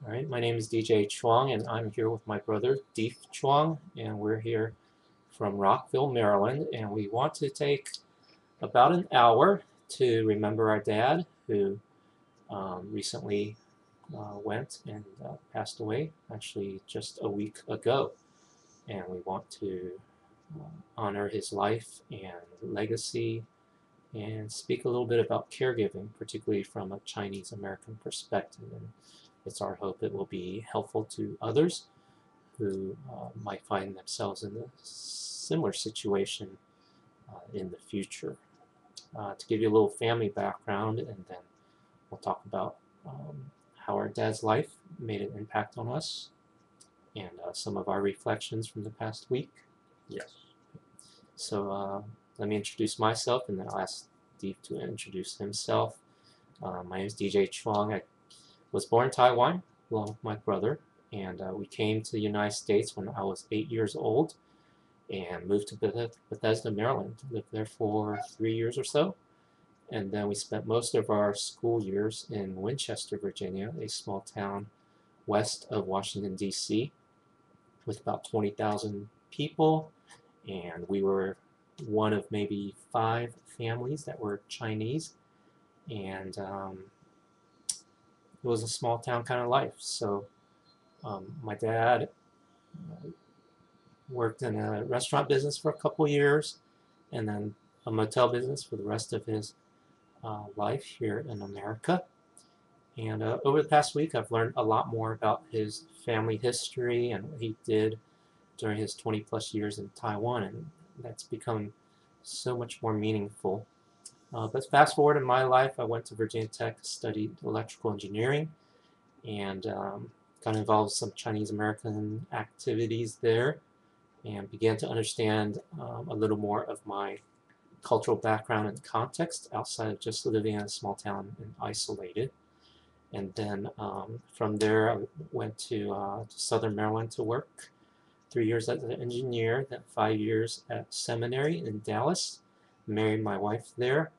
All right, my name is DJ Chuang, and I'm here with my brother, Deef Chuang, and we're here from Rockville, Maryland, and we want to take about an hour to remember our dad, who recently went and passed away, actually just a week ago, and we want to honor his life and legacy and speak a little bit about caregiving, particularly from a Chinese American perspective. And it's our hope it will be helpful to others who might find themselves in a similar situation in the future. To give you a little family background, and then we'll talk about how our dad's life made an impact on us and some of our reflections from the past week. Yes. So let me introduce myself, and then I'll ask Steve to introduce himself. My name is DJ Chuang. I was born in Taiwan along with my brother, and we came to the United States when I was 8 years old and moved to Bethesda, Maryland. Lived there for 3 years or so, and then we spent most of our school years in Winchester, Virginia, a small town west of Washington, D.C., with about 20,000 people, and we were one of maybe 5 families that were Chinese, and it was a small town kind of life. So my dad worked in a restaurant business for a couple years, and then a motel business for the rest of his life here in America. And over the past week, I've learned a lot more about his family history and what he did during his 20 plus years in Taiwan, and that's become so much more meaningful. But fast forward in my life, I went to Virginia Tech, studied electrical engineering, and got involved with some Chinese American activities there, and began to understand a little more of my cultural background and context outside of just living in a small town and isolated. And then from there, I went to Southern Maryland to work. 3 years as an engineer, then 5 years at seminary in Dallas. Married my wife there,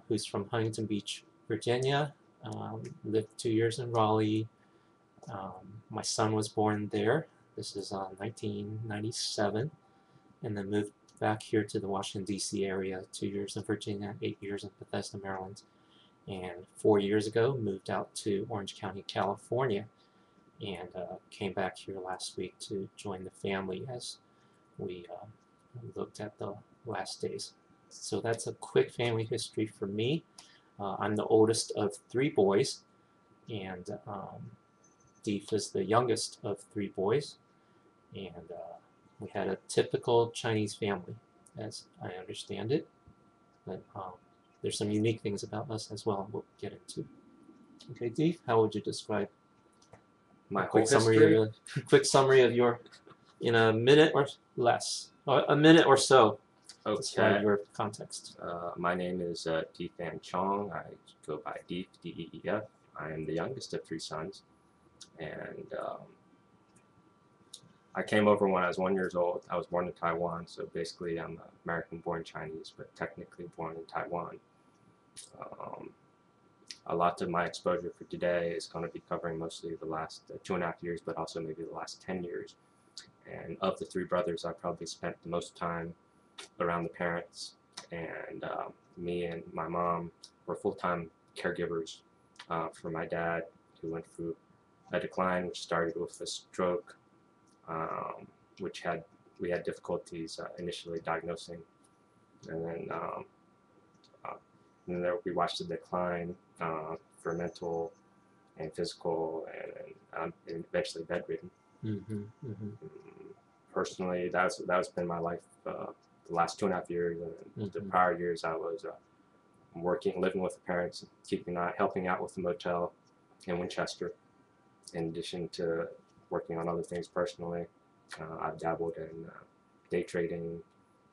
who's from Huntington Beach, Virginia. Lived 2 years in Raleigh. My son was born there. This is 1997, and then moved back here to the Washington, D.C. area. 2 years in Virginia, 8 years in Bethesda, Maryland. And 4 years ago, moved out to Orange County, California, and came back here last week to join the family as we looked at the last days. So that's a quick family history for me. I'm the oldest of 3 boys, and Deef is the youngest of 3 boys, and we had a typical Chinese family, as I understand it. But there's some unique things about us as well, we'll get into. Okay, Deef, how would you describe My a whole history. quick summary of your, in a minute or less, or a minute or so? Describe Okay. your context. My name is Deef Chuang. I go by Deef, D-E-E-F. I am the youngest of 3 sons, and I came over when I was 1 year old. I was born in Taiwan, so basically I'm American-born Chinese, but technically born in Taiwan. Um, a lot of my exposure for today is going to be covering mostly the last 2.5 years, but also maybe the last 10 years. And of the 3 brothers, I probably spent the most time around the parents, and me and my mom were full-time caregivers for my dad, who went through a decline, which started with a stroke, which we had difficulties initially diagnosing, and then we watched the decline for mental and physical, and eventually bedridden. Mm-hmm, mm-hmm, Personally, that's been my life the last 2.5 years, and the mm-hmm. prior years I was working, living with the parents, helping out with the motel in Winchester. In addition to working on other things personally, I've dabbled in day trading,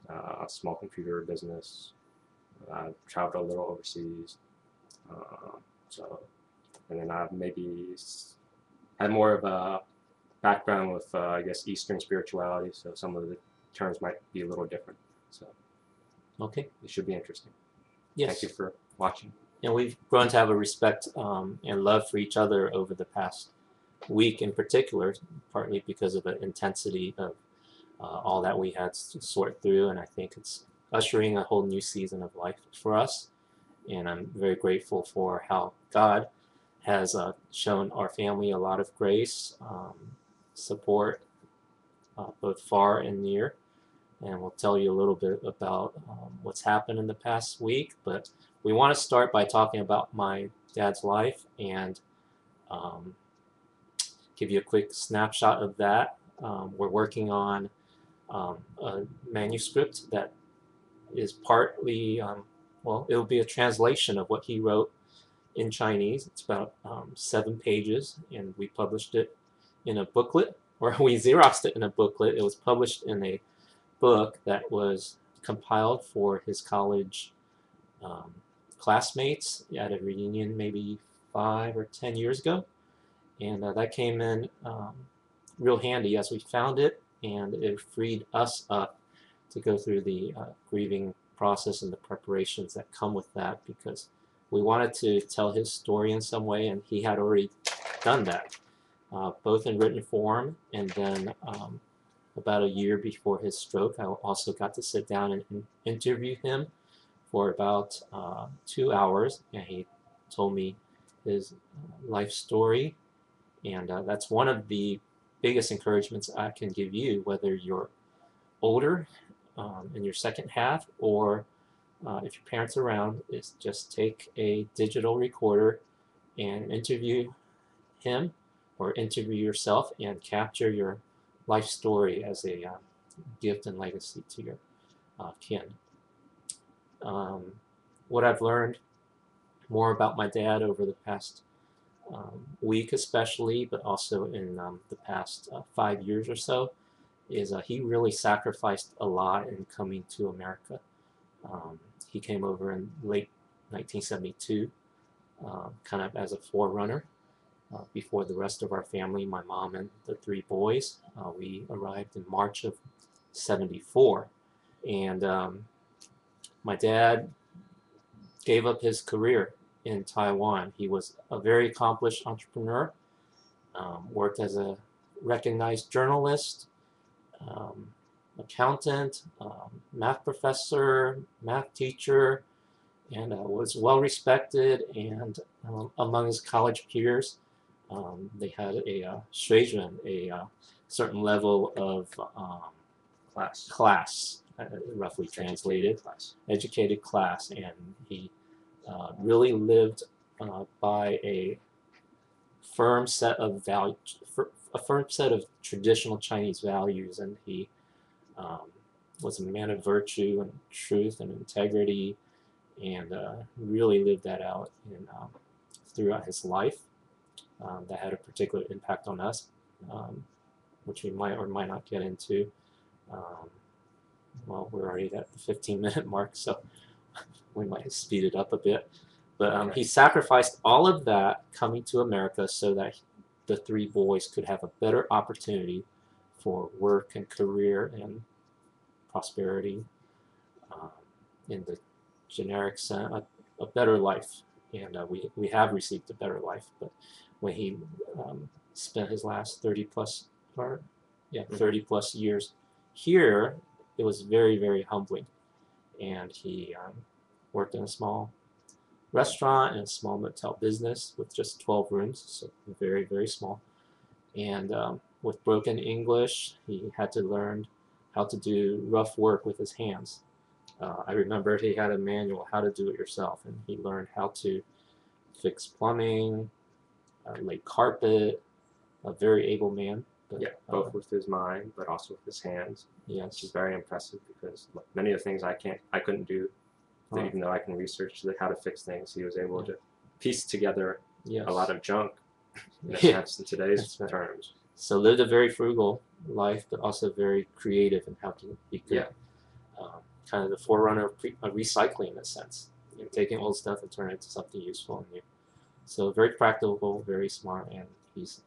a small computer business. I've traveled a little overseas, so, and then I've maybe had more of a background with, I guess, Eastern spirituality, so some of the terms might be a little different. So Okay. it should be interesting. Yes. Thank you for watching. And we've grown to have a respect and love for each other over the past week in particular, partly because of the intensity of all that we had to sort through, and I think it's ushering a whole new season of life for us. And I'm very grateful for how God has shown our family a lot of grace, support, both far and near. And we'll tell you a little bit about what's happened in the past week. But we want to start by talking about my dad's life and um, give you a quick snapshot of that. We're working on a manuscript that is partly, well, it'll be a translation of what he wrote in Chinese. It's about 7 pages, and we published it in a booklet, or we Xeroxed it in a booklet. It was published in a book that was compiled for his college um, classmates at a reunion maybe 5 or 10 years ago. And that came in real handy as we found it, and it freed us up to go through the grieving process and the preparations that come with that, because we wanted to tell his story in some way, and he had already done that, both in written form, and then about a year before his stroke, I also got to sit down and interview him for about 2 hours, and he told me his life story. And that's one of the biggest encouragements I can give you, whether you're older in your second half, or if your parents are around, is just take a digital recorder and interview him or interview yourself and capture your life story as a gift and legacy to your kin. What I've learned more about my dad over the past week especially, but also in the past 5 years or so, is he really sacrificed a lot in coming to America. He came over in late 1972, kind of as a forerunner. Before the rest of our family, my mom and the 3 boys. We arrived in March of '74. And my dad gave up his career in Taiwan. He was a very accomplished entrepreneur, worked as a recognized journalist, accountant, math professor, math teacher, and was well respected. And among his college peers, they had a cherishing, a certain level of class, roughly translated, educated class, and he really lived by a firm set of a firm set of traditional Chinese values, and he was a man of virtue and truth and integrity, and really lived that out throughout his life. That had a particular impact on us, which we might or might not get into. Well, we're already at the 15-minute mark, so we might speed it up a bit. But he sacrificed all of that coming to America so that the 3 boys could have a better opportunity for work and career and prosperity, in the generic sense, a better life. And we have received a better life. But when he spent his last 30 plus years here, it was very, very humbling. And he worked in a small restaurant and a small motel business with just 12 rooms, so very, very small. And with broken English, he had to learn how to do rough work with his hands. I remember he had a manual, how to do it yourself, and he learned how to fix plumbing, lay carpet. A very able man. But, both with his mind, but also with his hands. Yes, which is very impressive, because many of the things I couldn't do. Even though I can research how to fix things, he was able to piece together a lot of junk, in a sense, in today's terms. So lived a very frugal life, but also very creative in how he could kind of the forerunner of recycling in a sense, taking old stuff and turning it into something useful and new. So very practical, very smart, and he's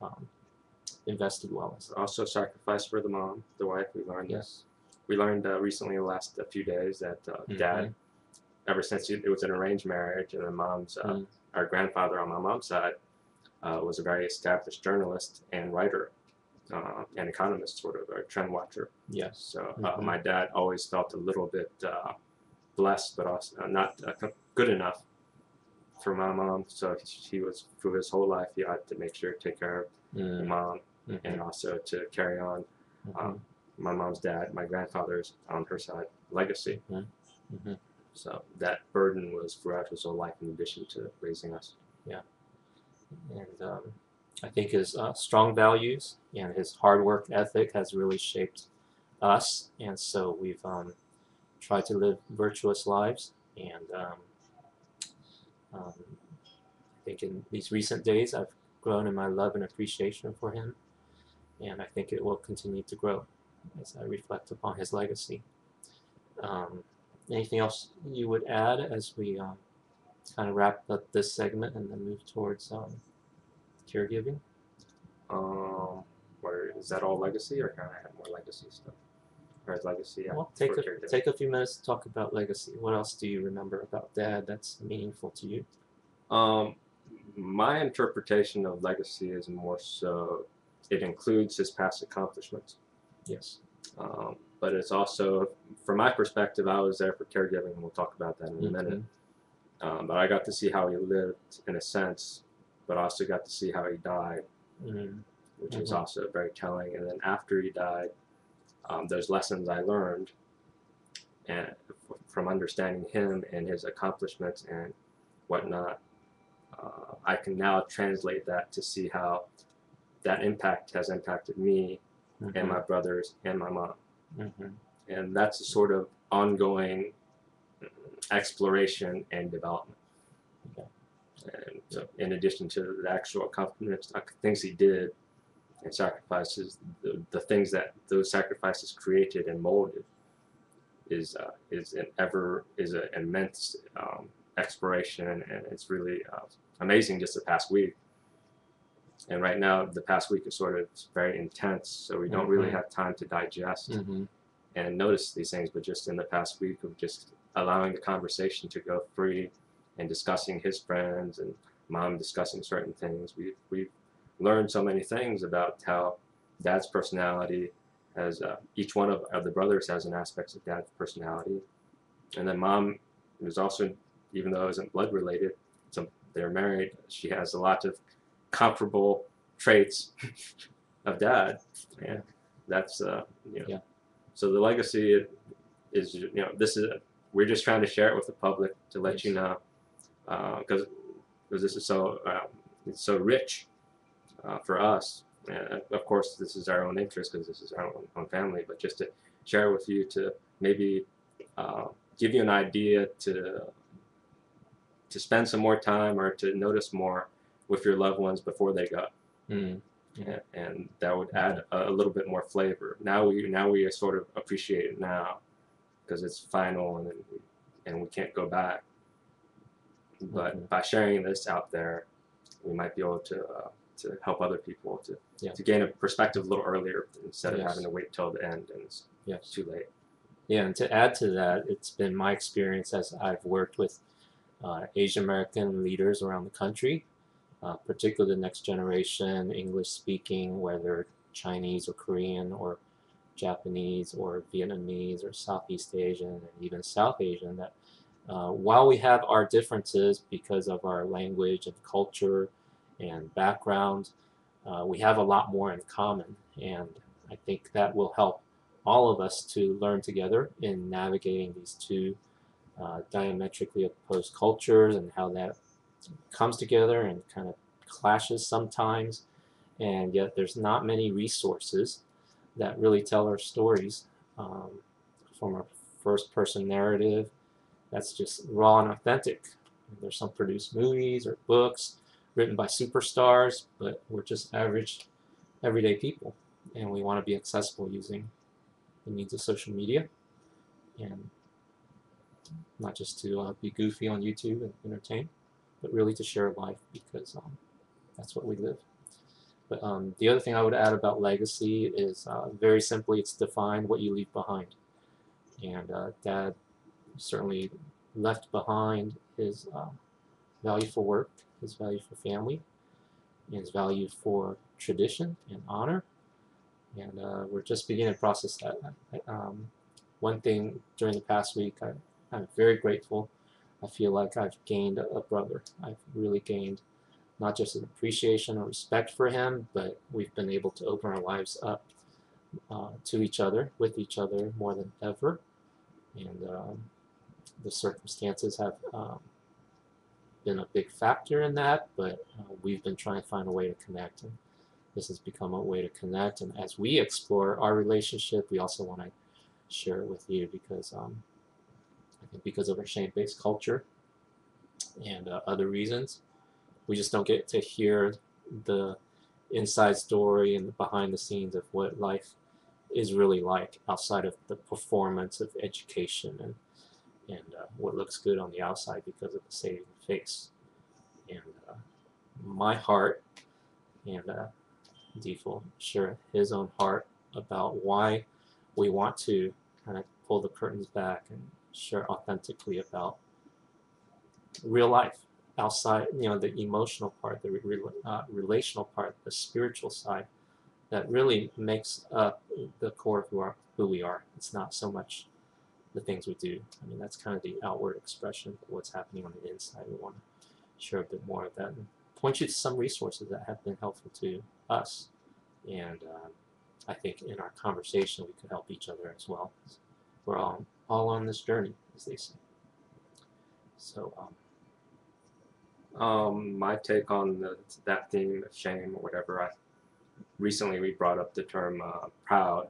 invested well. Also sacrificed for the mom, the wife. We learned this. We learned recently, the last few days, that dad, ever since it was an arranged marriage, and the mom's, our grandfather on my mom's side, was a very established journalist and writer and economist, sort of a trend watcher. Yes. So my dad always felt a little bit blessed, but also not good enough for my mom. So he was, through his whole life, he had to make sure to take care of the mom and also to carry on my mom's dad, my grandfather's on her side, legacy. So that burden was throughout his whole life in addition to raising us. Yeah. And I think his strong values and his hard work ethic has really shaped us, and so we've tried to live virtuous lives. And I think in these recent days I've grown in my love and appreciation for him, and I think it will continue to grow as I reflect upon his legacy. Anything else you would add as we kind of wrap up this segment and then move towards caregiving? Or is that all legacy, or can I have more legacy stuff? Or is legacy? Well, take a few minutes to talk about legacy. What else do you remember about Dad that's meaningful to you? My interpretation of legacy is more so it includes his past accomplishments. Yes. But it's also, from my perspective, I was there for caregiving, and we'll talk about that in a minute. But I got to see how he lived in a sense, but also got to see how he died, which was also very telling. And then after he died, there's lessons I learned and from understanding him and his accomplishments and whatnot. I can now translate that to see how that impact has impacted me and my brothers and my mom. And that's a sort of ongoing exploration and development. And so in addition to the actual accomplishments, things he did and sacrifices, the things that those sacrifices created and molded is an immense exploration, and it's really amazing just the past week. And right now, the past week is sort of very intense, so we don't really have time to digest and notice these things. But just in the past week of just allowing the conversation to go free and discussing his friends and mom discussing certain things, we've learned so many things about how Dad's personality has, each one of the brothers has an aspect of Dad's personality. And then Mom is also, even though it isn't blood related, so they're married, she has a lot of comparable traits of Dad. And that's, so the legacy is, this is, we're just trying to share it with the public to let you know, because this is so, it's so rich for us. And of course, this is our own interest because this is our own family, but just to share with you to maybe give you an idea to spend some more time or to notice more with your loved ones before they go. And that would add a little bit more flavor. Now we sort of appreciate it now because it's final and we can't go back. But by sharing this out there, we might be able to help other people to gain a perspective a little earlier instead of having to wait till the end and it's too late. Yeah, and to add to that, it's been my experience as I've worked with Asian American leaders around the country, particularly the next generation, English speaking, whether Chinese or Korean or Japanese or Vietnamese or Southeast Asian and even South Asian, that while we have our differences because of our language and culture and background, we have a lot more in common, and I think that will help all of us to learn together in navigating these two diametrically opposed cultures and how that comes together and kind of clashes sometimes, and yet there's not many resources that really tell our stories from a first-person narrative that's just raw and authentic. There's some produced movies or books written by superstars, but we're just average, everyday people, and we want to be accessible using the means of social media, and not just to be goofy on YouTube and entertain, but really to share life because that's what we live. But the other thing I would add about legacy is very simply, it's defined what you leave behind. And Dad certainly left behind his value for work, his value for family, and his value for tradition and honor. And we're just beginning to process that. One thing during the past week, I'm very grateful. I feel like I've gained a brother. I've really gained not just an appreciation or respect for him, but we've been able to open our lives up to each other, with each other more than ever. And the circumstances have been a big factor in that, but we've been trying to find a way to connect. And this has become a way to connect. And as we explore our relationship, we also want to share it with you because I think because of our shame-based culture and other reasons, we just don't get to hear the inside story and the behind the scenes of what life is really like outside of the performance of education and what looks good on the outside because of the saving face. And my heart, and Deef will share his own heart about why we want to kind of pull the curtains back and share authentically about real life outside, the emotional part, the relational part, the spiritual side that really makes up the core of who we are. It's not so much the things we do. I mean, that's kind of the outward expression of what's happening on the inside. We want to share a bit more of that and point you to some resources that have been helpful to us. And I think in our conversation, we could help each other as well. We're all on this journey, as they say. So, my take on that theme of shame or whatever, recently we brought up the term proud,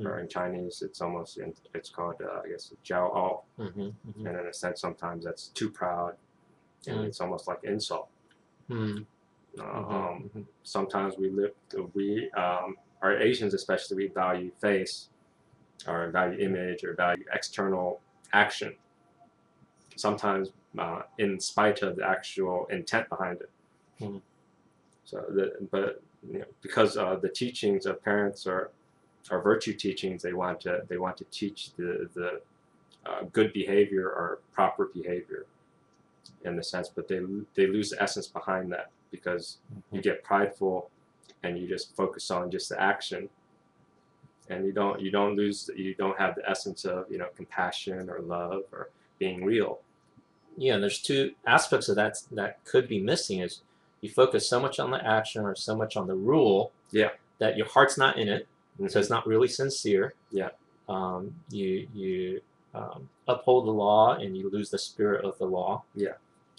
or in Chinese it's called I guess jiao, and in a sense sometimes that's too proud, and it's almost like insult. Sometimes our Asians especially, we value face, or value image, or value external action. Sometimes in spite of the actual intent behind it. But because the teachings of parents are virtue teachings, they want to teach the good behavior or proper behavior, in the sense, but they lose the essence behind that because you get prideful and you just focus on just the action, and you don't have the essence of compassion or love or being real. Yeah, and there's two aspects of that could be missing. Is you focus so much on the action or so much on the rule, that your heart's not in it, so it's not really sincere. You uphold the law and you lose the spirit of the law.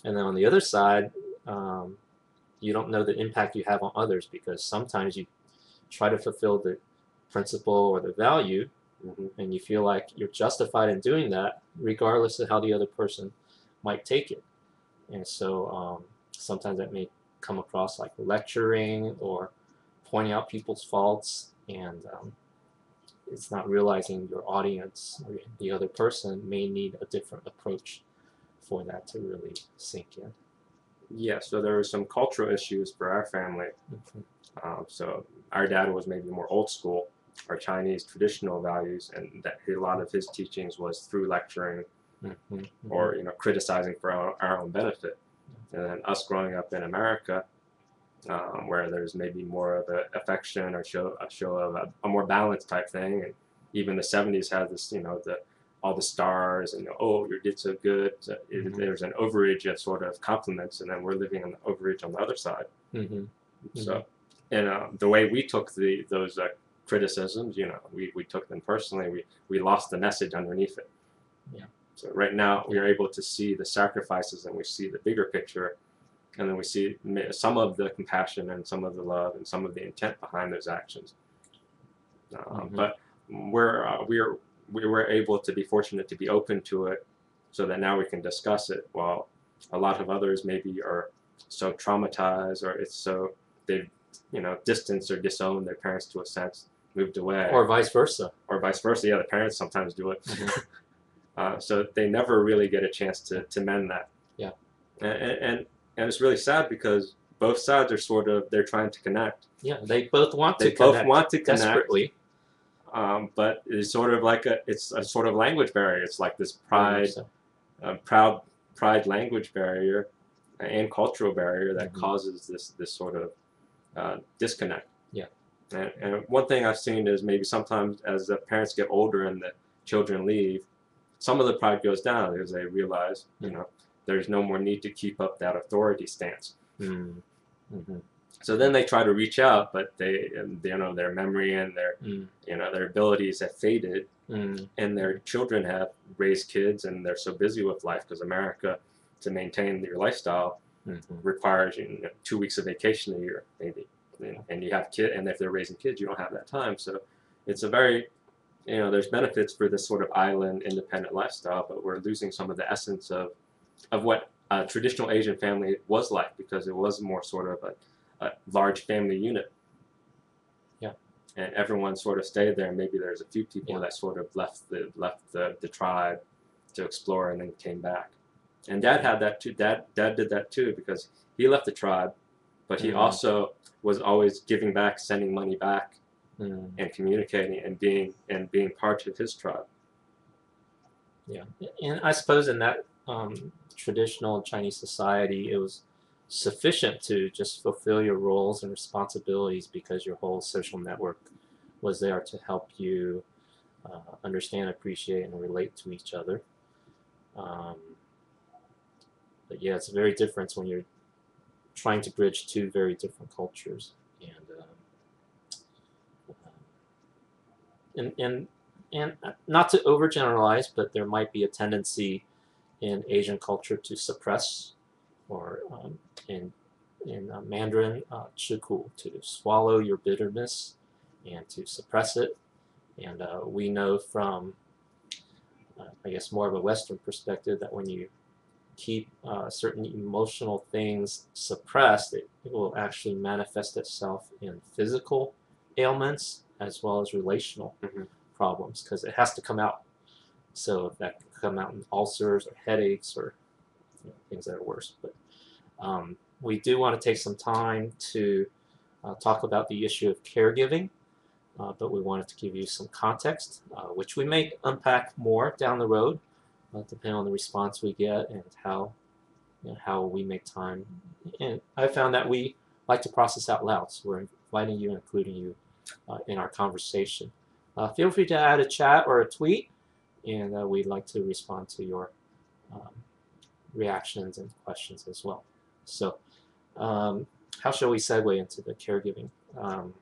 And then on the other side, you don't know the impact you have on others, because sometimes you try to fulfill the principle or the value, and you feel like you're justified in doing that regardless of how the other person might take it. And so sometimes that may come across like lecturing or pointing out people's faults, and it's not realizing your audience or the other person may need a different approach for that to really sink in. So there were some cultural issues for our family. So our dad was maybe more old school, our Chinese traditional values, and that a lot of his teachings was through lecturing or criticizing for our own benefit. And then us growing up in America, where there's maybe more of an affection or a show of a more balanced type thing, and even the 70s had this, all the stars and you did so good. There's an overage of sort of compliments, and then we're living on the overage on the other side. So, and the way we took those criticisms, we took them personally. We lost the message underneath it. So right now we are able to see the sacrifices, and we see the bigger picture, and then we see some of the compassion and some of the love and some of the intent behind those actions. But we were able to be fortunate to be open to it, so that now we can discuss it, while a lot of others maybe are so traumatized, or it's so they've distanced or disowned their parents to a sense, moved away, or vice versa. The parents sometimes do it. So they never really get a chance to mend that. And it's really sad, because both sides are they're trying to connect. They both want to connect desperately. But it's sort of like it's a sort of language barrier. It's like this proud language barrier, and cultural barrier that Mm-hmm. causes this sort of disconnect. Yeah. And one thing I've seen is maybe sometimes as the parents get older and the children leave, some of the pride goes down because they realize, there's no more need to keep up that authority stance. Mm-hmm. So then they try to reach out, but their memory and their abilities have faded, and their children have raised kids, and they're so busy with life because America, to maintain your lifestyle, requires 2 weeks of vacation a year, maybe, and you have kids, and if they're raising kids, you don't have that time. So it's a very there's benefits for this sort of island independent lifestyle, but we're losing some of the essence of what a traditional Asian family was like, because it was more sort of a large family unit. Yeah. And everyone sort of stayed there. Maybe there's a few people that sort of left the tribe to explore and then came back. And Dad had that too. Dad did that too, because he left the tribe, but he also was always giving back, sending money back, and communicating and being part of his tribe. Yeah, and I suppose in that traditional Chinese society, it was sufficient to just fulfill your roles and responsibilities because your whole social network was there to help you understand, appreciate, and relate to each other. But yeah, it's very different when you're trying to bridge two very different cultures, and not to overgeneralize, but there might be a tendency in Asian culture to suppress, or in Mandarin, 吃苦, to swallow your bitterness and to suppress it. And we know from, I guess, more of a Western perspective that when you keep certain emotional things suppressed, it will actually manifest itself in physical ailments as well as relational problems, because it has to come out. So that can come out in ulcers or headaches or things that are worse. But we do want to take some time to talk about the issue of caregiving, but we wanted to give you some context, which we may unpack more down the road, depending on the response we get and how we make time. And I found that we like to process out loud, so we're inviting you, including you, in our conversation. Feel free to add a chat or a tweet, and we'd like to respond to your reactions and questions as well. So how shall we segue into the caregiving? How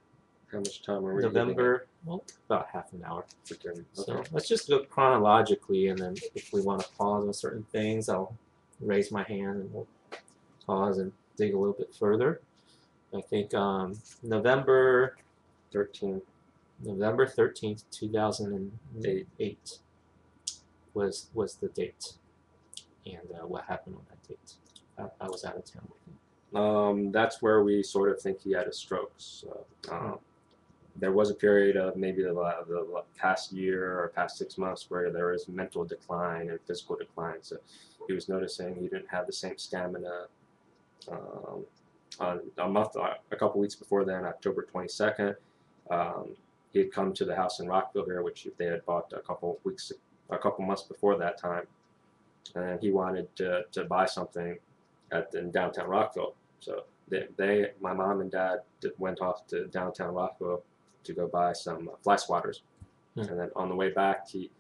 much time are we November, well, about half an hour. Okay. So let's just go chronologically, and then if we want to pause on certain things, I'll raise my hand and we'll pause and dig a little bit further. I think November 13th, 2008 was the date. And what happened on that date? I was out of town. That's where we sort of think he had a stroke. So, there was a period of maybe the past year or past 6 months where there was mental decline and physical decline. So he was noticing he didn't have the same stamina. A couple weeks before then, October 22nd, he had come to the house in Rockville here, which they had bought a couple months before that time, and he wanted to buy something in downtown Rockville. So my mom and dad went off to downtown Rockville to go buy some fly swatters, and then on the way back, he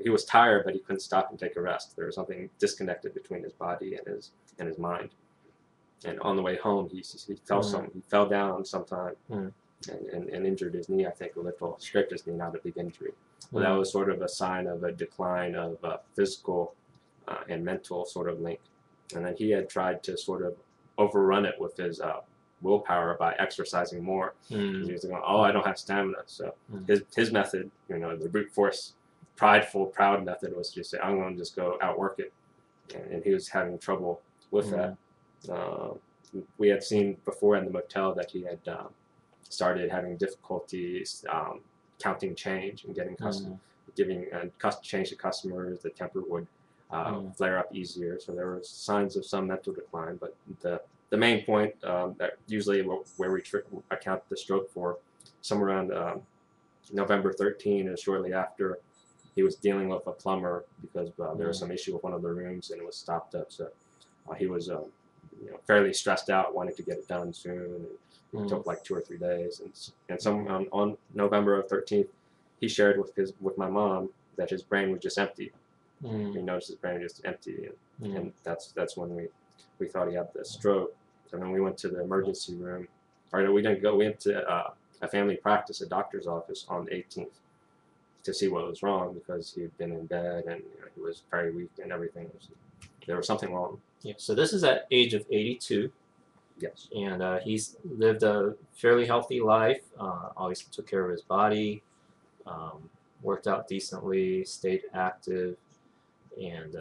was tired, but he couldn't stop and take a rest. There was something disconnected between his body and his mind. And on the way home, he fell down sometime and injured his knee, I think, a little, scraped his knee, not a big injury. But that was sort of a sign of a decline of physical and mental sort of link. And then he had tried to sort of overrun it with his willpower by exercising more. He was going, I don't have stamina. So his method, the brute force, proud method, was just say, I'm going to just go outwork it. And he was having trouble with that. We had seen before in the motel that he had started having difficulties counting change and getting giving change to customers. The temper would flare up easier. So there were signs of some mental decline. But the main point that usually where we account the stroke for, somewhere around November 13, and shortly after, he was dealing with a plumber because there was some issue with one of the rooms and it was stopped up. So he was fairly stressed out, wanting to get it done soon. And it took like 2 or 3 days, and some on November 13th, he shared with my mom that his brain was just empty. He noticed his brain was just empty, and that's when we thought he had the stroke. And then we went to the emergency room. Or no, we didn't go. We went to a family practice, a doctor's office on the 18th to see what was wrong, because he had been in bed and he was very weak and everything. There was something wrong. Yeah. So this is at age of 82. Yes. And he's lived a fairly healthy life. Always took care of his body, worked out decently, stayed active, and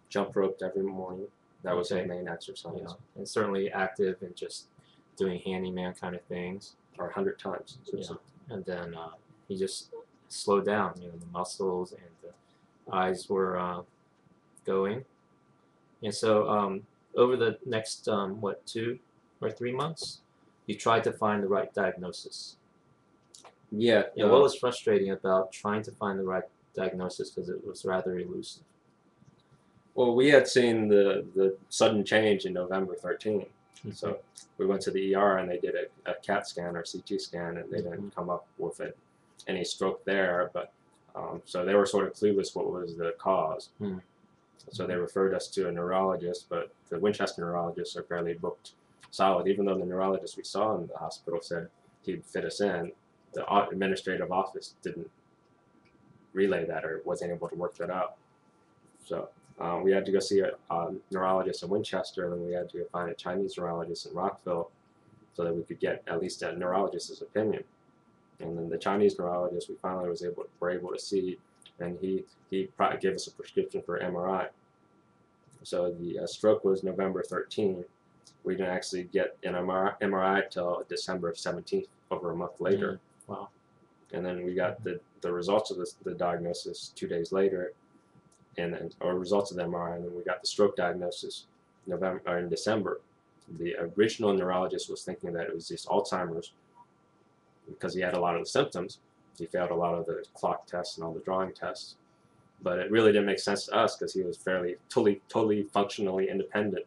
Jump roped every morning. That was his Okay. main exercise. and certainly active and just doing handyman kind of things. Or 100 times. Yeah. And then he just slowed down. The muscles and the eyes were going. And so over the next 2 or 3 months, you tried to find the right diagnosis. Yeah. And what was frustrating about trying to find the right diagnosis, because it was rather elusive? Well, we had seen the sudden change in November 13th. So we went to the ER and they did a CAT scan or CT scan, and they didn't come up with any stroke there. But so they were sort of clueless what was the cause. So they referred us to a neurologist, but the Winchester neurologists are fairly booked solid. Even though the neurologist we saw in the hospital said he'd fit us in, the administrative office didn't relay that or wasn't able to work that out. So we had to go see a neurologist in Winchester, and then we had to find a Chinese neurologist in Rockville so that we could get at least a neurologist's opinion. And then the Chinese neurologist we finally were able to see, and he probably gave us a prescription for MRI. So the stroke was November 13th. We didn't actually get an MRI till December 17th, over a month later. Wow. And then we got the results of the diagnosis 2 days later, or results of the MRI, and then we got the stroke diagnosis in December. The original neurologist was thinking that it was just Alzheimer's because he had a lot of the symptoms. He failed a lot of the clock tests and all the drawing tests. But it really didn't make sense to us because he was totally functionally independent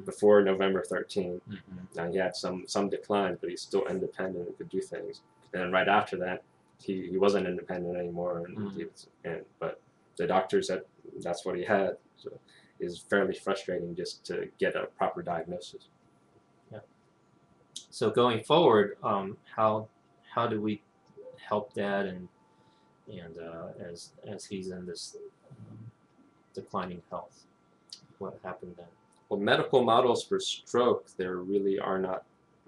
before November 13th. Now he had some decline, but he's still independent and could do things. And then right after that, he wasn't independent anymore, but the doctor said that's what he had. So it's fairly frustrating just to get a proper diagnosis. Yeah. So going forward, how do we help Dad and as he's in this declining health? What happened then? Well, medical models for stroke, there really are not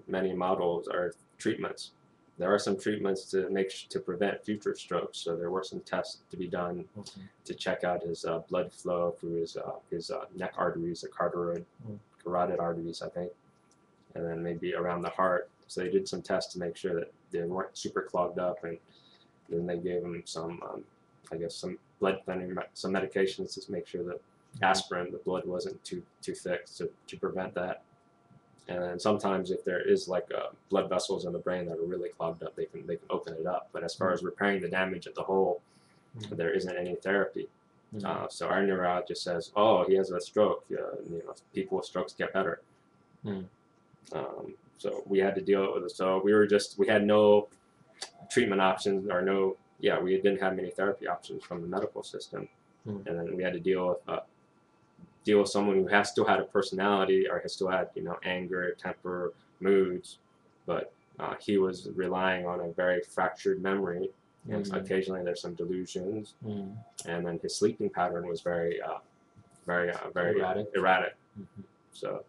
many models or treatments. There are some treatments to prevent future strokes. So there were some tests to be done to check out his blood flow through his neck arteries, the carotid arteries, I think, and then maybe around the heart. So they did some tests to make sure that they weren't super clogged up, and then they gave him some, I guess, some blood thinning, some medications to make sure that aspirin, the blood wasn't too thick, to prevent that. And then sometimes if there is like blood vessels in the brain that are really clogged up, they can open it up. But as far as repairing the damage at the hole, there isn't any therapy. So our neurologist says, "Oh, he has a stroke. People with strokes get better." So we had to deal with it. So we had no treatment options, or we didn't have many therapy options from the medical system, and then we had to deal with someone who still had a personality, or has still had anger, temper, moods, but he was relying on a very fractured memory, and occasionally there's some delusions, and then his sleeping pattern was very erratic. So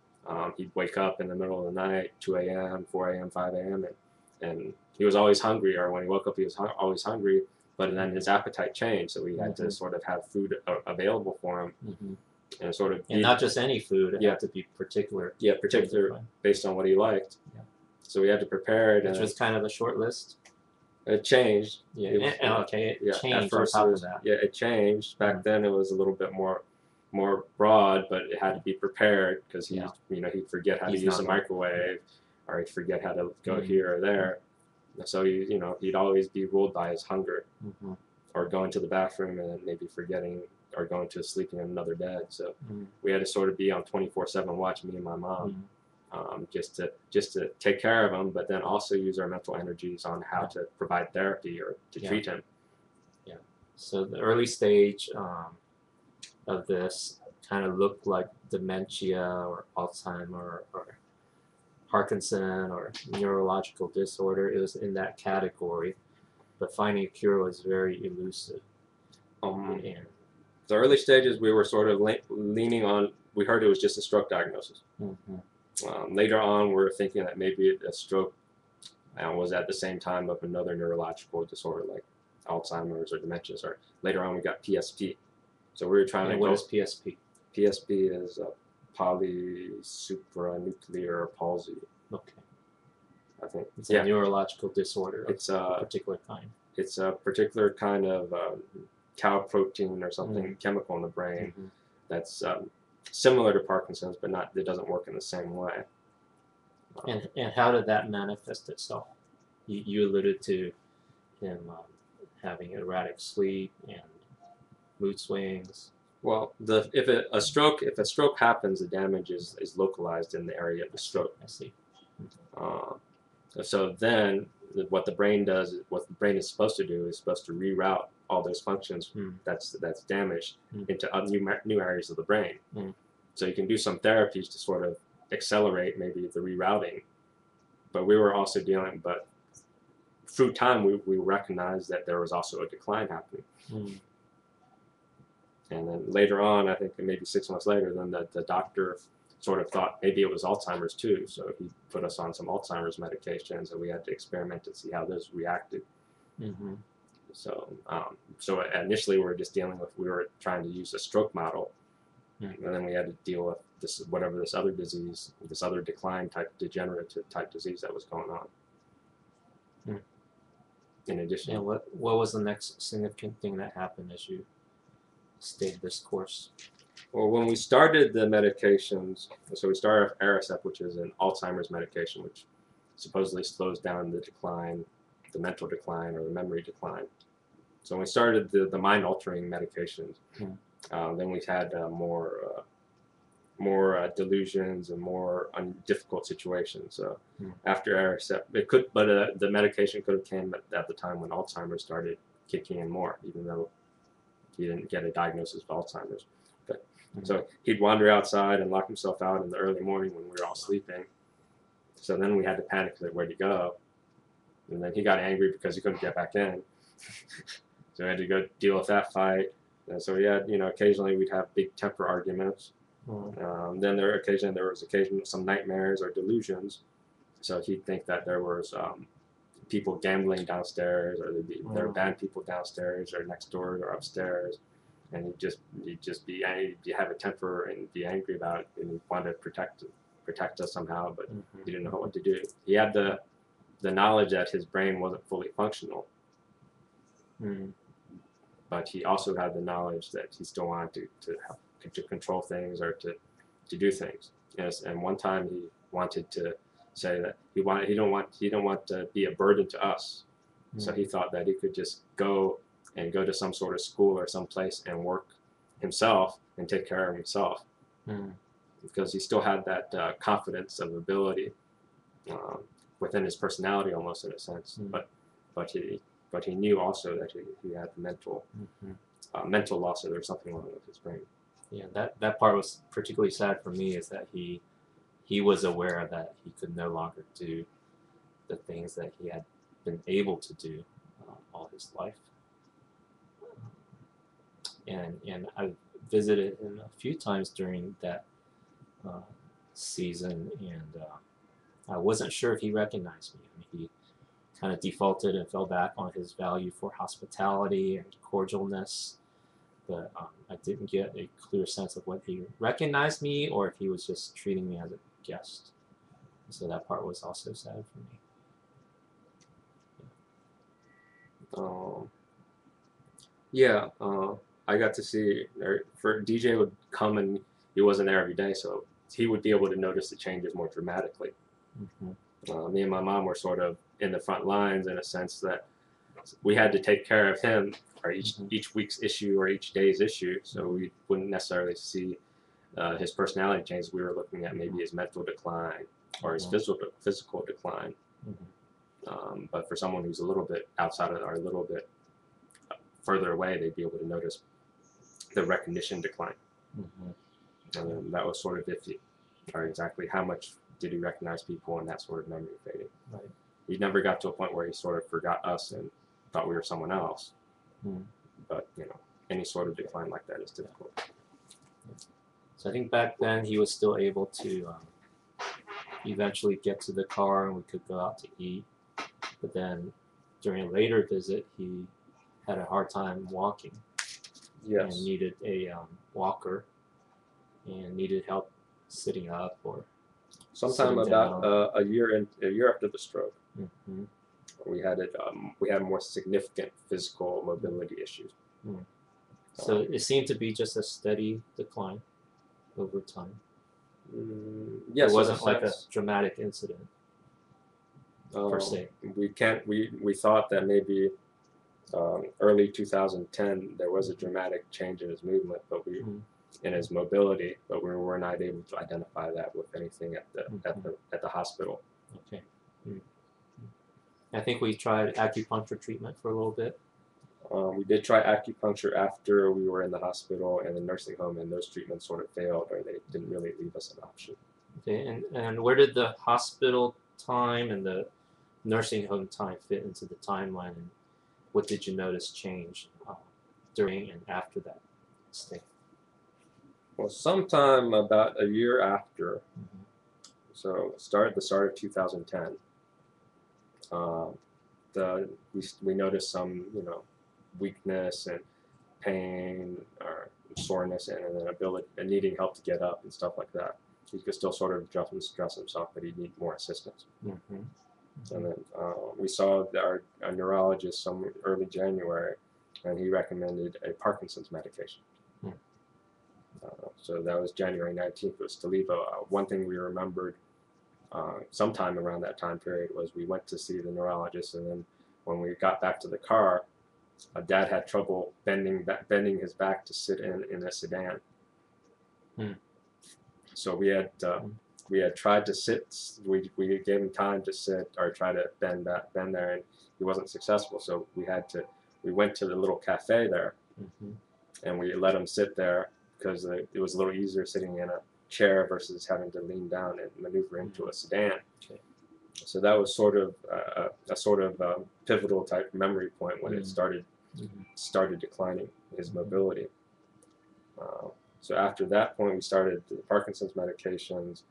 he'd wake up in the middle of the night, 2 a.m., 4 a.m., 5 a.m., and he was always hungry, or when he woke up he was always hungry, but then his appetite changed, so we had to sort of have food available for him. And not just any food, it had to be particular. Yeah, particular based on what he liked. Yeah. So we had to prepare it. Which was kind of a short list. It changed. Yeah. It changed at first on top of that. Yeah, it changed. Back then it was a little bit more broad, but it had to be prepared because he'd forget how to use a microwave, or he'd forget how to go here or there. So he'd always be ruled by his hunger, or going to the bathroom and then maybe forgetting, are going to sleep in another bed. So Mm. we had to sort of be on 24/7 watch, me and my mom, Mm. just to take care of him, but then also use our mental energies on how to provide therapy or to treat him. Yeah. So the early stage of this kind of looked like dementia or Alzheimer or Parkinson or neurological disorder. It was in that category, but finding a cure was very elusive. And The early stages, we were sort of leaning on. We heard it was just a stroke diagnosis. Later on, we're thinking that maybe a stroke was at the same time of another neurological disorder like Alzheimer's or dementias. Or later on, we got PSP. So we were trying to. What is PSP? PSP is a polysupranuclear palsy. Okay. I think it's a neurological disorder. It's a particular kind. It's a particular kind of tau protein or something chemical in the brain that's similar to Parkinson's, but not. It doesn't work in the same way. And how did that manifest itself? You alluded to him having erratic sleep and mood swings. Well, if a stroke happens, the damage is localized in the area of the stroke. I see. So then, what the brain does, what the brain is supposed to do, is supposed to reroute all those functions that's damaged into new areas of the brain. So you can do some therapies to sort of accelerate maybe the rerouting. But we were also but through time we recognized that there was also a decline happening. And then later on, I think maybe 6 months later, then the doctor sort of thought maybe it was Alzheimer's too. So he put us on some Alzheimer's medications, and we had to experiment to see how those reacted. So initially we were trying to use a stroke model, and then we had to deal with this other disease, this other degenerative type disease that was going on. In addition, and what was the next significant thing that happened as you stayed this course? Well, when we started the medications, so we started with Aricept, which is an Alzheimer's medication, which supposedly slows down the decline, the mental decline or the memory decline. So when we started the mind-altering medications, then we had more delusions and more difficult situations. So after Aricept, the medication could have came at the time when Alzheimer's started kicking in more, even though he didn't get a diagnosis of Alzheimer's. But so he'd wander outside and lock himself out in the early morning when we were all sleeping. So then we had to panic, like, where'd he go? And then he got angry because he couldn't get back in. So we had to go deal with that fight. And so we had, occasionally we'd have big temper arguments. Then there was occasionally some nightmares or delusions. So he'd think that there was people gambling downstairs, or there were bad people downstairs or next door or upstairs, and he'd have a temper and be angry about it, and he wanted to protect us somehow, but he didn't know what to do. He had the knowledge that his brain wasn't fully functional, but he also had the knowledge that he still wanted to control things or to do things. Yes, and one time he wanted to say that he don't want to be a burden to us. So he thought that he could just go to some sort of school or some place and work himself and take care of himself, because he still had that confidence of ability within his personality, almost in a sense. But he knew also that he had mental loss, or there was something wrong with his brain. Yeah, that part was particularly sad for me, is that he was aware that he could no longer do the things that he had been able to do all his life. And I visited him a few times during that season, and I wasn't sure if he recognized me. I mean, he kind of defaulted and fell back on his value for hospitality and cordialness, but I didn't get a clear sense of whether he recognized me or if he was just treating me as a guest. So that part was also sad for me. I got to see, for DJ would come, and he wasn't there every day, so he would be able to notice the changes more dramatically. Me and my mom were sort of in the front lines, in a sense that we had to take care of him, or Mhm. each week's issue or each day's issue, so we wouldn't necessarily see his personality change. We were looking at maybe his mental decline or his physical decline. But for someone who's a little bit outside of, or a little bit further away, they'd be able to notice the recognition decline. And that was sort of iffy, or exactly how much did he recognize people and that sort of memory fading. Right. He never got to a point where he sort of forgot us and thought we were someone else. But any sort of decline like that is difficult. So I think back then he was still able to eventually get to the car and we could go out to eat. But then during a later visit, he had a hard time walking. Yes. And needed a walker and needed help sitting up or sometime about a year after the stroke. We had more significant physical mobility issues. So it seemed to be just a steady decline over time. Yes, it wasn't like a dramatic incident per se. We thought that maybe early 2010 there was a dramatic change in his movement, but in his mobility, but we were not able to identify that with anything at the hospital. Okay. I think we tried acupuncture treatment for a little bit. We did try acupuncture after we were in the hospital and the nursing home, and those treatments sort of failed, or they didn't really leave us an option. Okay, and where did the hospital time and the nursing home time fit into the timeline, and what did you notice change during and after that stay? Well, sometime about a year after, so the start of 2010, we noticed some weakness and pain or soreness and an ability and needing help to get up and stuff like that. He could still sort of dress himself, but he'd need more assistance. And then we saw our neurologist some early January, and he recommended a Parkinson's medication. So that was January 19th. It was Stalevo. One thing we remembered sometime around that time period was we went to see the neurologist, and then when we got back to the car, Dad had trouble bending his back to sit in a sedan. So we had tried to sit. We gave him time to sit or try to bend there, and he wasn't successful. So we went to the little cafe there, and we let him sit there because it was a little easier sitting in a chair versus having to lean down and maneuver into a sedan. So that was sort of a pivotal type memory point when it started declining his mobility. So after that point, we started the Parkinson's medications.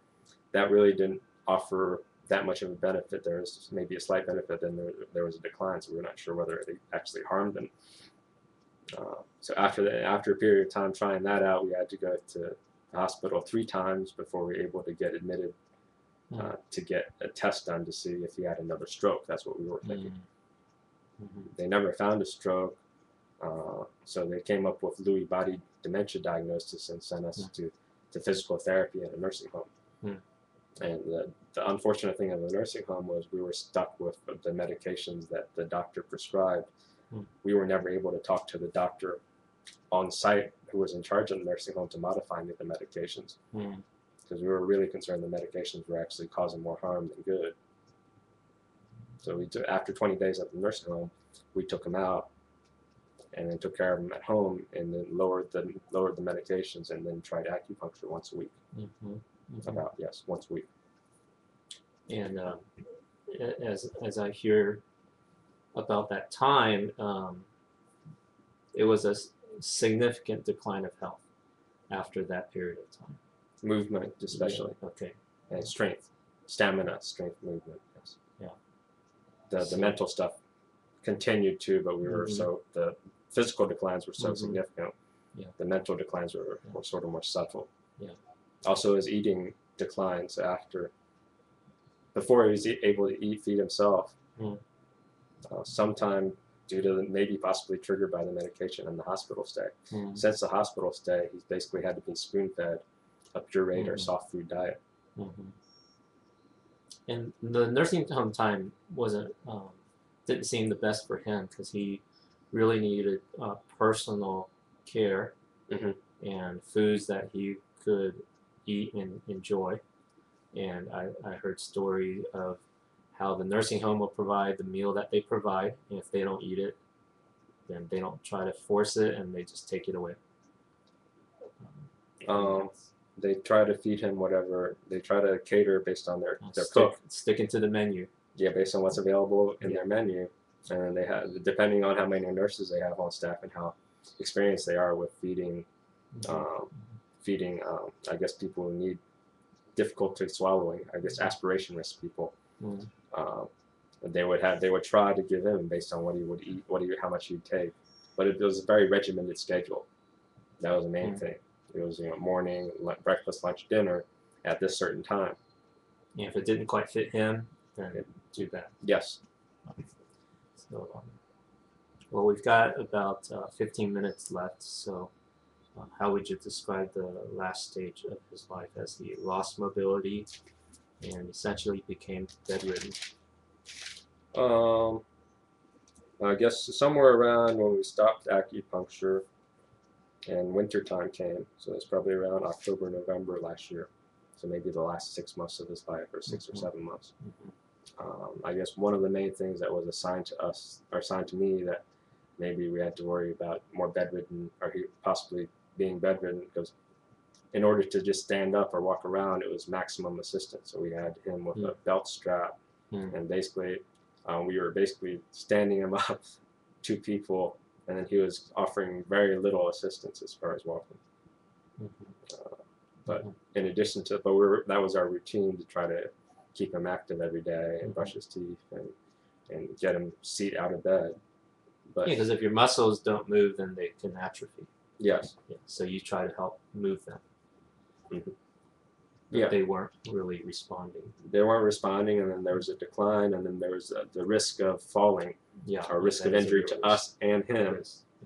That really didn't offer that much of a benefit. There was maybe a slight benefit, then there was a decline, so we were not sure whether it actually harmed him. So after a period of time trying that out, we had to go to the hospital 3 times before we were able to get admitted to get a test done to see if he had another stroke. That's what we were thinking. They never found a stroke, so they came up with Lewy body dementia diagnosis and sent us to physical therapy at a nursing home. And the unfortunate thing of the nursing home was we were stuck with the medications that the doctor prescribed. We were never able to talk to the doctor on site who was in charge of the nursing home to modify the medications, because we were really concerned the medications were actually causing more harm than good. So after 20 days at the nursing home, we took him out and then took care of him at home, and then lowered the medications, and then tried acupuncture once a week. Once a week. And as I hear about that time, it was a significant decline of health after that period of time. Movement, especially. Okay. And strength, stamina, strength, movement. Yes. Yeah. The mental stuff continued too, but we were the physical declines were so significant. The mental declines were sort of more subtle. Also, his eating declines before he was able to feed himself. Sometime due to maybe possibly triggered by the medication and the hospital stay. Since the hospital stay, he's basically had to be spoon-fed a pureed or soft food diet. And the nursing home time wasn't didn't seem the best for him because he really needed personal care Hmm. and foods that he could eat and enjoy. And I heard story of how the nursing home will provide the meal that they provide, and if they don't eat it, then they don't try to force it, and they just take it away. Um, they try to feed him whatever. They try to cater based on their cook. Sticking to the menu. Yeah, based on what's available in Yeah. their menu, and they have depending on how many nurses they have on staff and how experienced they are with feeding, I guess people who need difficulty swallowing, I guess aspiration risk people. Mm. They would try to give him based on what he would eat, how much he'd take, but it was a very regimented schedule. That was the main thing. It was morning, breakfast, lunch, dinner at this certain time. Yeah, if it didn't quite fit him, then do that. Yes. So, well, we've got about 15 minutes left. So, how would you describe the last stage of his life as he lost mobility and essentially became bedridden? I guess somewhere around when we stopped acupuncture and winter time came, so it's probably around October, November last year. So maybe the last 6 months of his life, or 6 or 7 months. I guess one of the main things that was assigned to us, or assigned to me, that maybe we had to worry about more bedridden, or he possibly being bedridden, because in order to just stand up or walk around, it was maximum assistance. So we had him with a belt strap, and basically we were basically standing him up, 2 people, and then he was offering very little assistance as far as walking. But in addition to, that was our routine to try to keep him active every day and brush his teeth and get him seat out of bed. But because if your muscles don't move, then they can atrophy. Yes. Yeah, so you try to help move them. But Yeah. they weren't really responding. They weren't responding, and then there was a decline, and then there was the risk of falling, or risk of injury to us and him.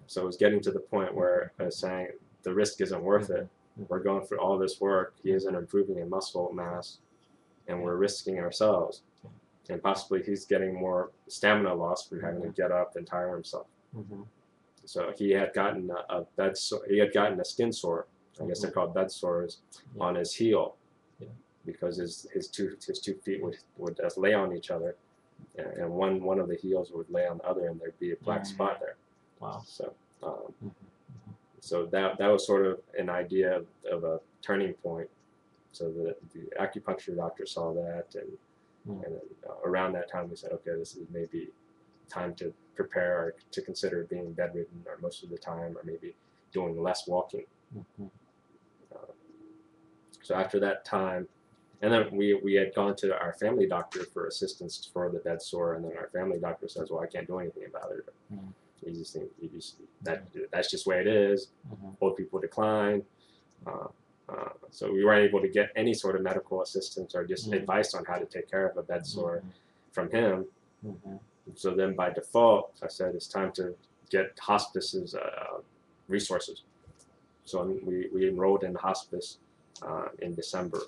So it was getting to the point where I was saying the risk isn't worth it. We're going through all this work. He isn't improving in muscle mass, and we're risking ourselves. And possibly he's getting more stamina loss from having to get up and tire himself. So he had gotten he had gotten a skin sore. I guess they're called bed sores on his heel, because his two feet would just lay on each other, and one of the heels would lay on the other, and there'd be a black spot there. Wow. So so that was sort of an idea of a turning point. So the acupuncture doctor saw that, and then around that time we said, okay, this is maybe time to prepare or to consider being bedridden, or most of the time, or maybe doing less walking. So after that time, and then we had gone to our family doctor for assistance for the bed sore, and then our family doctor says, well, I can't do anything about it. That's just the way it is. Old people decline. So we weren't able to get any sort of medical assistance or just advice on how to take care of a bed sore from him. So then by default, I said it's time to get hospice's resources. So we enrolled in hospice in December.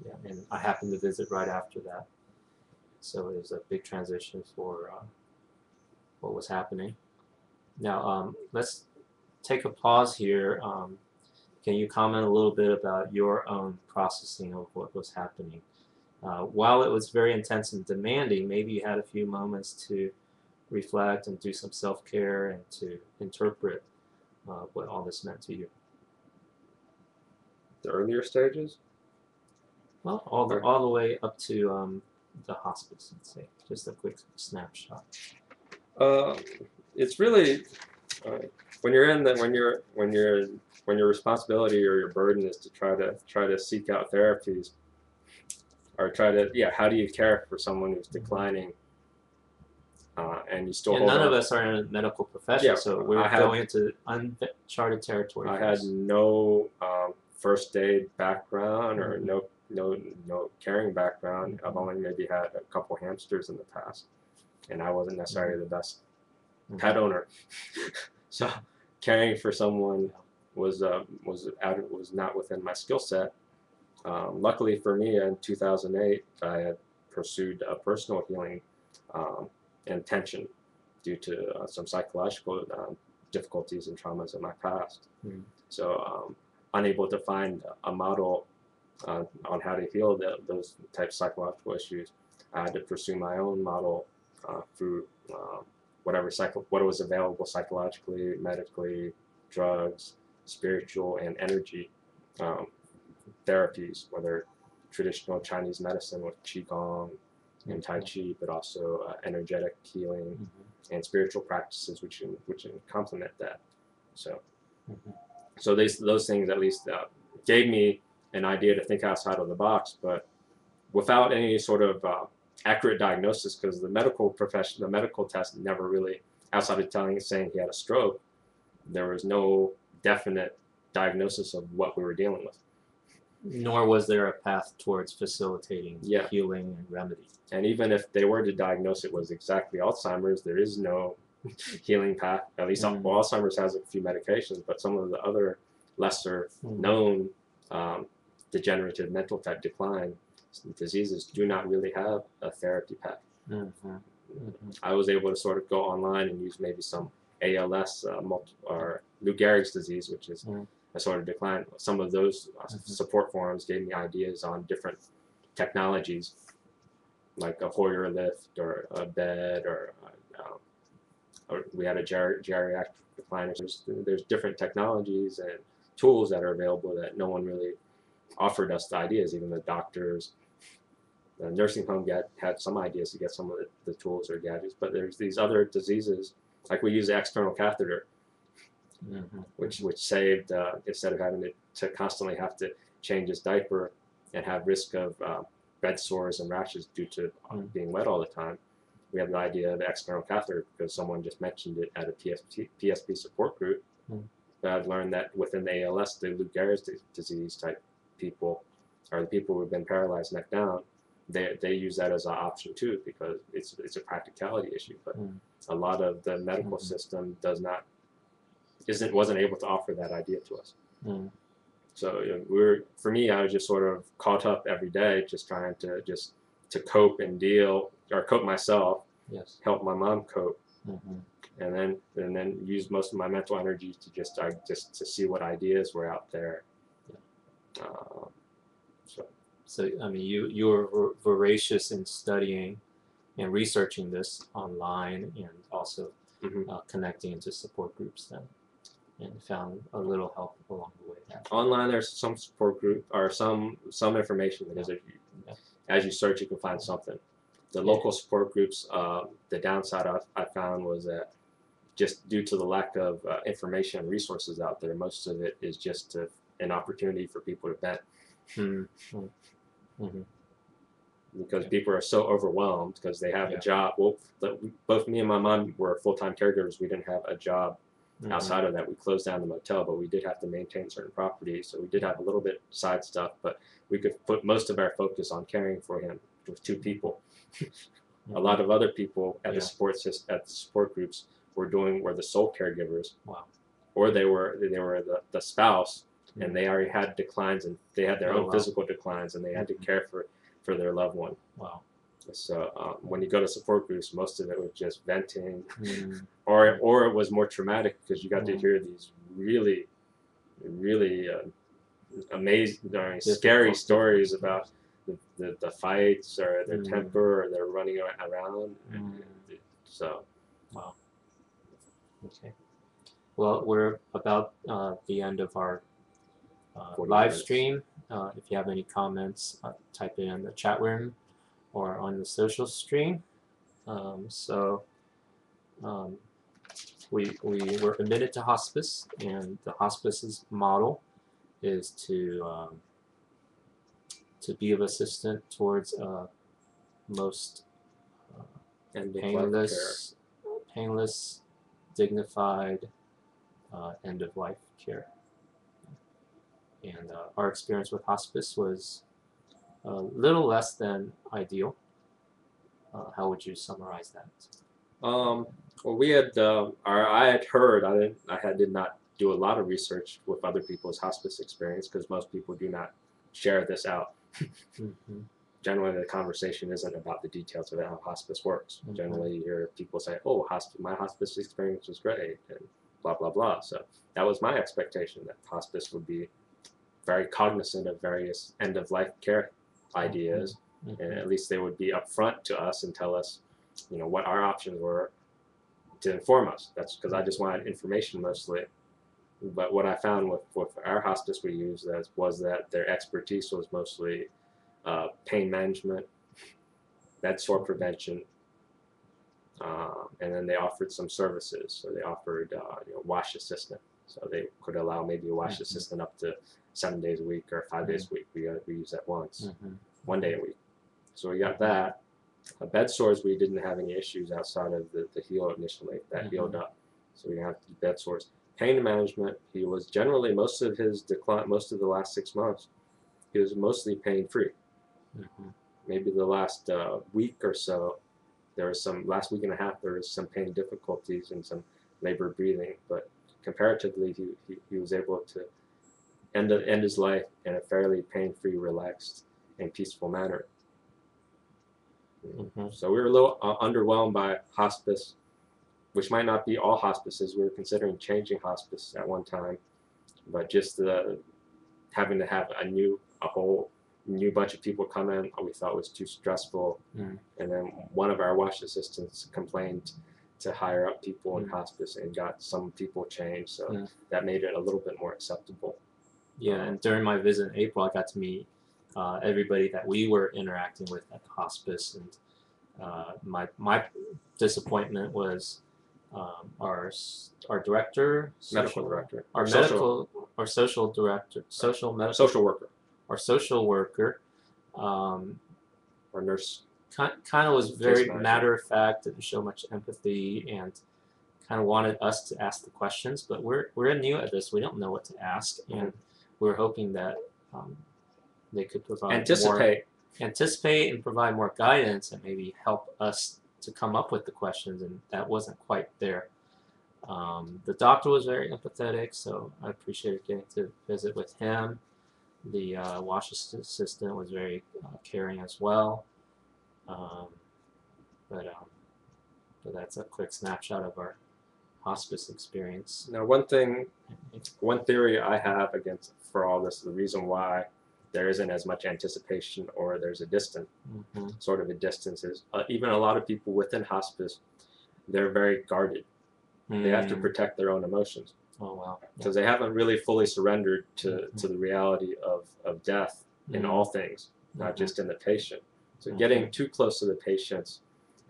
Yeah, and I happened to visit right after that. So it was a big transition for what was happening. Now, let's take a pause here. Can you comment a little bit about your own processing of what was happening? While it was very intense and demanding, maybe you had a few moments to reflect and do some self-care and to interpret what all this meant to you. The earlier stages? Well, all the way up to the hospice, let's say. Just a quick snapshot. It's really when you're in when your responsibility or your burden is to try to seek out therapies, or how do you care for someone who's declining, and you still hold none on. of us are in a medical profession, so we're going into uncharted territory. I had no first aid background or no caring background. I've only maybe had a couple hamsters in the past, and I wasn't necessarily the best pet owner. So caring for someone was not within my skill set. Luckily for me, in 2008, I had pursued a personal healing and tension due to some psychological difficulties and traumas in my past. So unable to find a model on how to heal those types of psychological issues, I had to pursue my own model through what was available psychologically, medically, drugs, spiritual, and energy therapies, whether traditional Chinese medicine with Qigong and Tai Chi, but also energetic healing and spiritual practices which can complement that. So, so those things at least gave me an idea to think outside of the box, but without any sort of accurate diagnosis, because the medical test never really, outside of saying he had a stroke, there was no definite diagnosis of what we were dealing with. Nor was there a path towards facilitating healing and remedy. And even if they were to diagnose it was exactly Alzheimer's, there is no healing path. At least Alzheimer's has a few medications, but some of the other lesser known degenerative mental type decline diseases do not really have a therapy path. I was able to sort of go online and use maybe some ALS or Lou Gehrig's disease, which is a sort of decline. Some of those support forums gave me ideas on different technologies, like a Hoyer lift or a bed, or we had a geriatric recliner. There's different technologies and tools that are available that no one really offered us the ideas. Even the doctors, the nursing home had some ideas to get some of the tools or gadgets, but there's these other diseases, like we use the external catheter, which saved, instead of having to constantly have to change his diaper and have risk of bed sores and rashes due to being wet all the time. We have the idea of the external catheter because someone just mentioned it at a PSP support group. But I've learned that within the ALS, the Lou Gehrig's disease type people, or the people who've been paralyzed neck down, they use that as an option too, because it's a practicality issue. But a lot of the medical system wasn't able to offer that idea to us. So for me, I was just sort of caught up every day, just trying to cope and cope myself, help my mom cope, and then use most of my mental energy to just to see what ideas were out there. So I mean, you were voracious in studying and researching this online, and also connecting into support groups then, and found a little help along the way. Online, there's some support group or some information that is, as you search, you can find something. The local support groups, the downside I found was that just due to the lack of information and resources out there, most of it is just an opportunity for people to vent. Because people are so overwhelmed because they have a job. Well, both me and my mom were full-time caregivers. We didn't have a job outside of that. We closed down the motel, but we did have to maintain certain properties, so we did have a little bit side stuff, but we could put most of our focus on caring for him with 2 people. A lot of other people at the support groups were the sole caregivers, or they were the spouse, and they already had declines, and they had their own physical declines, and they had to care for their loved one. So when you go to support groups, most of it was just venting, or it was more traumatic because you got to hear these really, really amazing, scary stories about the fights or their temper or their running around. So, Okay. Well, we're about the end of our live minutes. Stream. If you have any comments, type it in the chat room or on the social stream. We were admitted to hospice, and the hospice's model is to be of assistance towards most painless, dignified end-of-life care. And our experience with hospice was a little less than ideal. How would you summarize that? Well, we had, I had heard, I did not do a lot of research with other people's hospice experience because most people do not share this out. generally the conversation isn't about the details of how hospice works. Mhm. Generally, you hear people say, "Oh, my hospice experience was great," and blah blah blah. So that was my expectation, that hospice would be very cognizant of various end-of-life care ideas, Mhm. and at least they would be upfront to us and tell us, what our options were to inform us. That's because I just wanted information mostly. But what I found with our hospice we used was that their expertise was mostly pain management, bed sore prevention, and then they offered some services. So they offered wash assistant. So they could allow maybe a wash assistant up to 7 days a week or 5 days a week. We use that once, 1 day a week. So we got that. Bed sores, we didn't have any issues outside of the heel initially. That healed up. So we have bed sores. Pain management, he was generally, most of his decline, most of the last 6 months, he was mostly pain free. Maybe the last week or so, last week and a half, there was some pain difficulties and some labored breathing, but comparatively, he was able to end his life in a fairly pain-free, relaxed, and peaceful manner. So we were a little underwhelmed by hospice, which might not be all hospices. We were considering changing hospice at one time, but just having to have a whole new bunch of people come in, we thought was too stressful. And then one of our wash assistants complained to higher up people in hospice and got some people changed, so that made it a little bit more acceptable. Yeah, and during my visit in April, I got to meet everybody that we were interacting with at the hospice, and my disappointment was our director, Medical director, our social director, social worker, our social worker, or nurse. Kind of was very matter of fact, didn't show much empathy, and kind of wanted us to ask the questions. But we're new at this; we don't know what to ask, and we were hoping that they could provide anticipate and provide more guidance, and maybe help us to come up with the questions. And that wasn't quite there. The doctor was very empathetic, so I appreciated getting to visit with him. The wash assistant was very caring as well. But that's a quick snapshot of our hospice experience. Now, one theory I have for all this, the reason why there isn't as much anticipation or there's a distance, sort of a distance, is even a lot of people within hospice, they're very guarded. They have to protect their own emotions. Oh, wow. Because they haven't really fully surrendered to the reality of death in all things, not just in the patient. So getting too close to the patients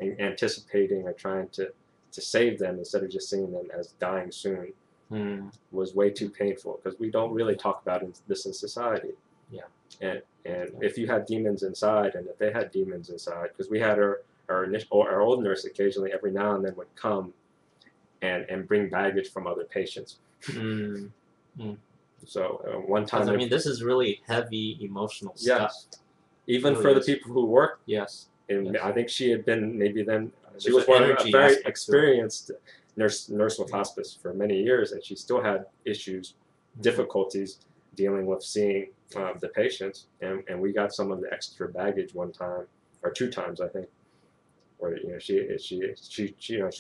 and anticipating or trying to save them instead of just seeing them as dying soon was way too painful, because we don't really talk about this in society. Yeah. And if you had demons inside, and if they had demons inside, because we had our old nurse occasionally every now and then would come and bring baggage from other patients. So one time, I mean, this is really heavy emotional stuff. Even really for the people who work. Yes. And I think she had been she was a very experienced nurse with hospice for many years, and she still had issues, difficulties dealing with seeing the patients, and we got some of the extra baggage one time or 2 times, I think, where she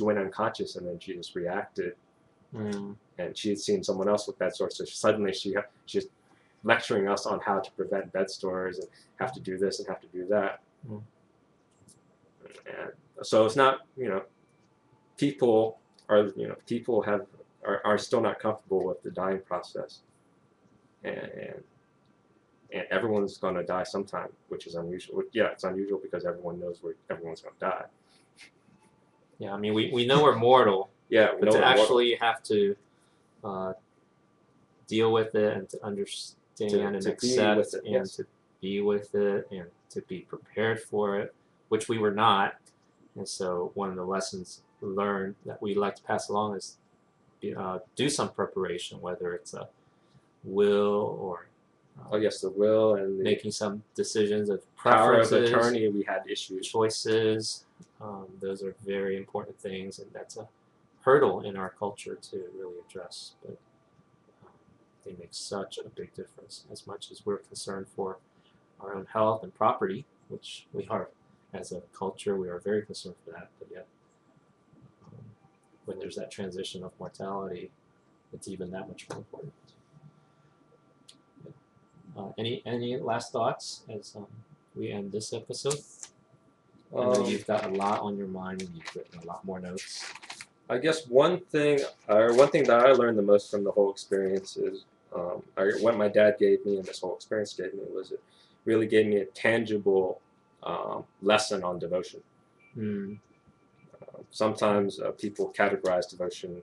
went unconscious and then she just reacted, and she had seen someone else with bed sores, so suddenly she's lecturing us on how to prevent bed sores and have to do this and have to do that. And so it's not, people are still not comfortable with the dying process, and everyone's going to die sometime, which is unusual. Yeah, it's unusual because everyone knows where everyone's going to die. Yeah, I mean, we know we're mortal. Yeah, but to actually have to deal with it and to understand and accept and to be with it and to be prepared for it, which we were not. And so one of the lessons learned that we like to pass along is do some preparation, whether it's a will or the will and making some decisions of power preferences, of attorney. We had issues, choices. Those are very important things, and that's a hurdle in our culture to really address. But they make such a big difference. As much as we're concerned for our own health and property, which we are, as a culture, we are very concerned for that, but yet when there's that transition of mortality, it's even that much more important. Any last thoughts as we end this episode? I know you've got a lot on your mind and you've written a lot more notes. I guess one thing that I learned the most from the whole experience is what my dad gave me and this whole experience gave me was it really gave me a tangible lesson on devotion. Sometimes people categorize devotion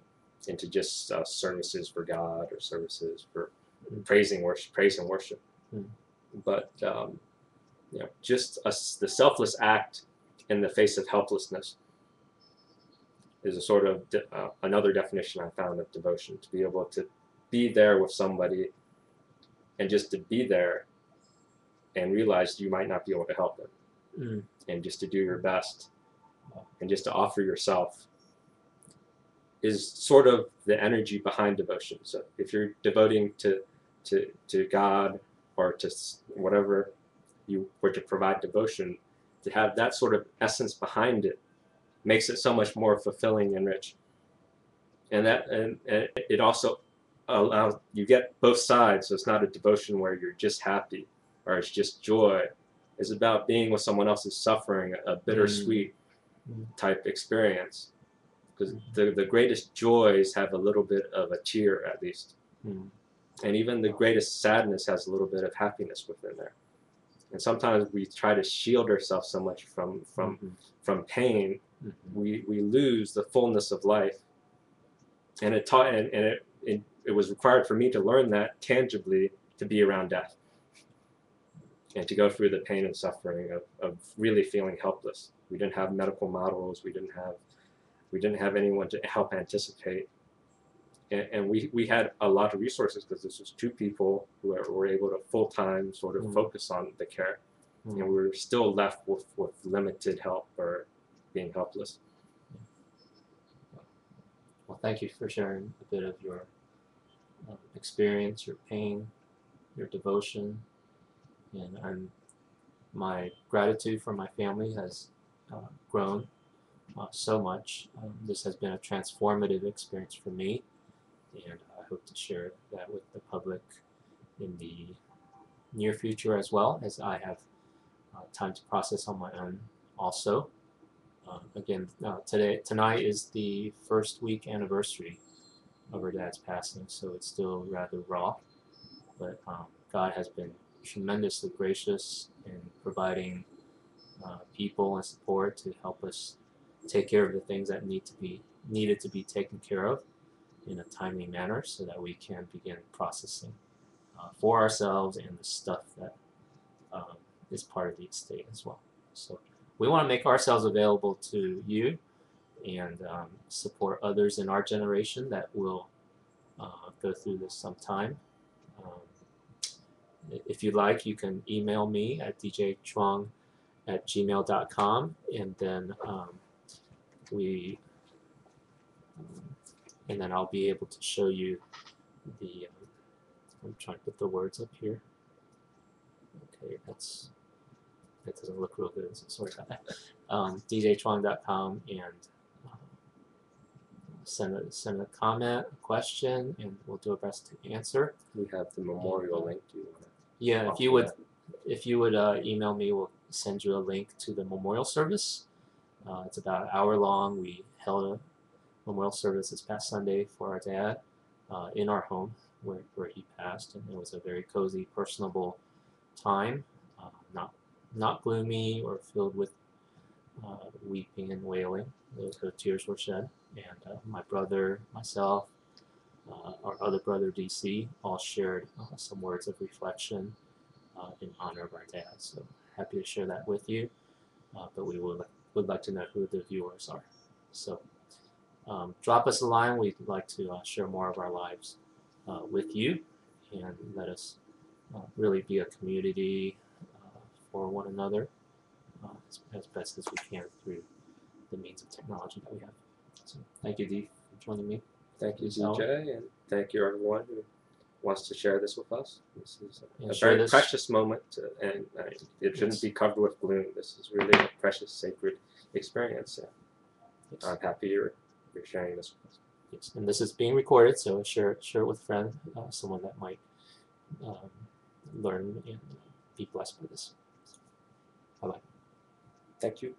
into just services for God or services for praise and worship. But just the selfless act in the face of helplessness is a sort of another definition I found of devotion. To be able to be there with somebody and just to be there and realize you might not be able to help them, and just to do your best and just to offer yourself is sort of the energy behind devotion. So if you're devoting to God or to whatever you were to provide devotion, to have that sort of essence behind it makes it so much more fulfilling and rich. And it also allows you get both sides. So it's not a devotion where you're just happy or it's just joy. It's about being with someone else's suffering, a bittersweet type experience. Because the greatest joys have a little bit of a tear, at least. And even the greatest sadness has a little bit of happiness within there. And sometimes we try to shield ourselves so much from pain, we lose the fullness of life. And it was required for me to learn that tangibly to be around death and to go through the pain and suffering of really feeling helpless. We didn't have medical models. We didn't have anyone to help anticipate. And we had a lot of resources because this was two people who were able to full-time sort of focus on the care. And we were still left with limited help or being helpless. Well, thank you for sharing a bit of your experience, your pain, your devotion, and my gratitude for my family has grown so much. This has been a transformative experience for me, and I hope to share that with the public in the near future as well, as I have time to process on my own also. Again, tonight is the first week anniversary of her dad's passing, so it's still rather raw, but God has been tremendously gracious in providing people and support to help us take care of the things that needed to be taken care of in a timely manner so that we can begin processing for ourselves and the stuff that is part of the estate as well. So we want to make ourselves available to you and support others in our generation that will go through this sometime. If you'd like, you can email me at djchuang@gmail.com, and then I'll be able to show you the. I'm trying to put the words up here. Okay, that doesn't look real good, so sorry about that. djchuang.com, and send a comment, a question, and we'll do our best to answer. We have the memorial link to you. Yeah, if you would email me, we'll send you a link to the memorial service. It's about an hour long. We held a memorial service this past Sunday for our dad in our home where he passed, and it was a very cozy, personable time, not gloomy or filled with weeping and wailing. The tears were shed, and my brother, myself, our other brother DC, all shared some words of reflection in honor of our dad. So happy to share that with you, but we would like to know who the viewers are. So drop us a line. We'd like to share more of our lives with you, and let us really be a community for one another as best as we can through the means of technology that we have. So thank you, Deef, for joining me. Thank you, DJ, and thank you everyone who wants to share this with us. This is Yeah, a share very this. precious moment, and it shouldn't be covered with gloom. This is really a precious, sacred experience. Yes. I'm happy you're sharing this with us. Yes. And this is being recorded, so share it with a friend, someone that might learn and be blessed by this. Bye-bye. Thank you.